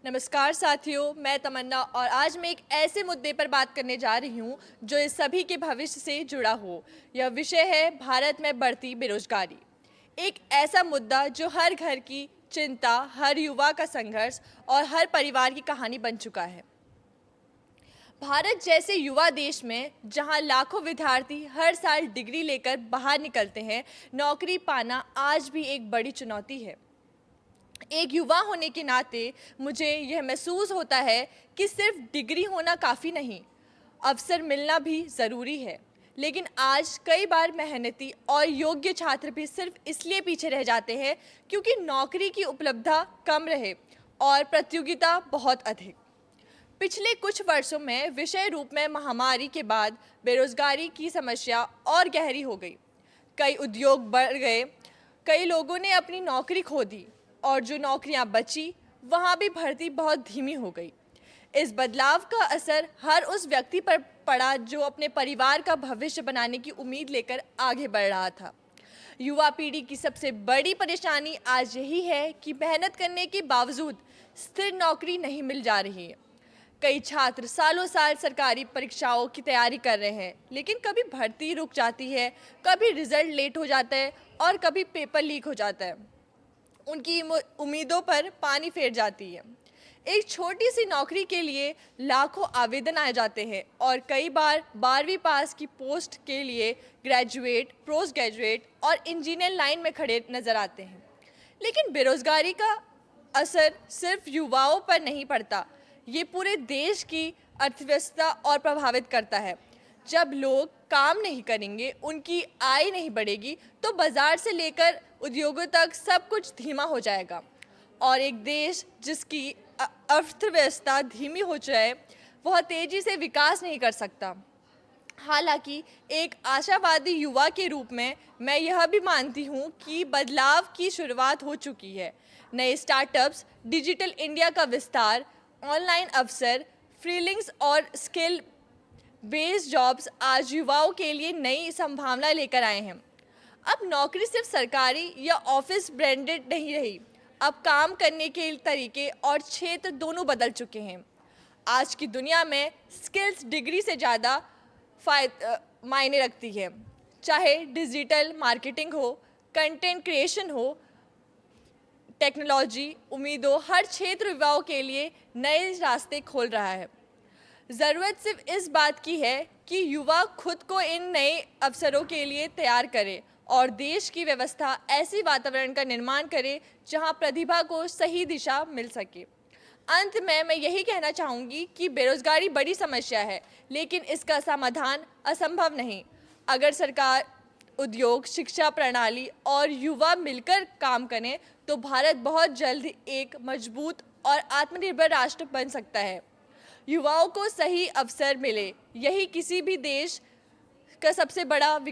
नमस्कार साथियों, मैं तमन्ना और आज मैं एक ऐसे मुद्दे पर बात करने जा रही हूँ जो इस सभी के भविष्य से जुड़ा हो। यह विषय है भारत में बढ़ती बेरोजगारी। एक ऐसा मुद्दा जो हर घर की चिंता, हर युवा का संघर्ष और हर परिवार की कहानी बन चुका है। भारत जैसे युवा देश में जहां लाखों विद्यार्थी हर साल डिग्री लेकर बाहर निकलते हैं, नौकरी पाना आज भी एक बड़ी चुनौती है। एक युवा होने के नाते मुझे यह महसूस होता है कि सिर्फ डिग्री होना काफ़ी नहीं, अवसर मिलना भी ज़रूरी है। लेकिन आज कई बार मेहनती और योग्य छात्र भी सिर्फ इसलिए पीछे रह जाते हैं क्योंकि नौकरी की उपलब्धता कम रहे और प्रतियोगिता बहुत अधिक। पिछले कुछ वर्षों में विषय रूप में महामारी के बाद बेरोजगारी की समस्या और गहरी हो गई। कई उद्योग बढ़ गए, कई लोगों ने अपनी नौकरी खो दी और जो नौकरियां बची वहां भी भर्ती बहुत धीमी हो गई। इस बदलाव का असर हर उस व्यक्ति पर पड़ा जो अपने परिवार का भविष्य बनाने की उम्मीद लेकर आगे बढ़ रहा था। युवा पीढ़ी की सबसे बड़ी परेशानी आज यही है कि मेहनत करने के बावजूद स्थिर नौकरी नहीं मिल जा रही है। कई छात्र सालों साल सरकारी परीक्षाओं की तैयारी कर रहे हैं, लेकिन कभी भर्ती रुक जाती है, कभी रिजल्ट लेट हो जाता है और कभी पेपर लीक हो जाता है। उनकी उम्मीदों पर पानी फेर जाती है। एक छोटी सी नौकरी के लिए लाखों आवेदन आ जाते हैं और कई बार 12वीं पास की पोस्ट के लिए ग्रेजुएट, पोस्ट ग्रेजुएट और इंजीनियर लाइन में खड़े नजर आते हैं। लेकिन बेरोजगारी का असर सिर्फ युवाओं पर नहीं पड़ता, ये पूरे देश की अर्थव्यवस्था और प्रभावित करता है। जब लोग काम नहीं करेंगे, उनकी आय नहीं बढ़ेगी, तो बाजार से लेकर उद्योगों तक सब कुछ धीमा हो जाएगा और एक देश जिसकी अर्थव्यवस्था धीमी हो जाए, वह तेजी से विकास नहीं कर सकता। हालांकि एक आशावादी युवा के रूप में मैं यह भी मानती हूँ कि बदलाव की शुरुआत हो चुकी है। नए स्टार्टअप्स, डिजिटल इंडिया का विस्तार, ऑनलाइन अवसर, फ्रीलांस और स्किल बेस्ड जॉब्स आज युवाओं के लिए नई संभावना लेकर आए हैं। अब नौकरी सिर्फ सरकारी या ऑफिस ब्रांडेड नहीं रही, अब काम करने के तरीके और क्षेत्र दोनों बदल चुके हैं। आज की दुनिया में स्किल्स डिग्री से ज़्यादा मायने रखती है। चाहे डिजिटल मार्केटिंग हो, कंटेंट क्रिएशन हो, टेक्नोलॉजी, उम्मीदों, हर क्षेत्र युवाओं के लिए नए रास्ते खोल रहा है। ज़रूरत सिर्फ इस बात की है कि युवा खुद को इन नए अवसरों के लिए तैयार करे और देश की व्यवस्था ऐसी वातावरण का निर्माण करे जहां प्रतिभा को सही दिशा मिल सके। अंत में मैं यही कहना चाहूँगी कि बेरोजगारी बड़ी समस्या है, लेकिन इसका समाधान असंभव नहीं। अगर सरकार, उद्योग, शिक्षा प्रणाली और युवा मिलकर काम करें तो भारत बहुत जल्द एक मजबूत और आत्मनिर्भर राष्ट्र बन सकता है। युवाओं को सही अवसर मिले, यही किसी भी देश का सबसे बड़ा विकास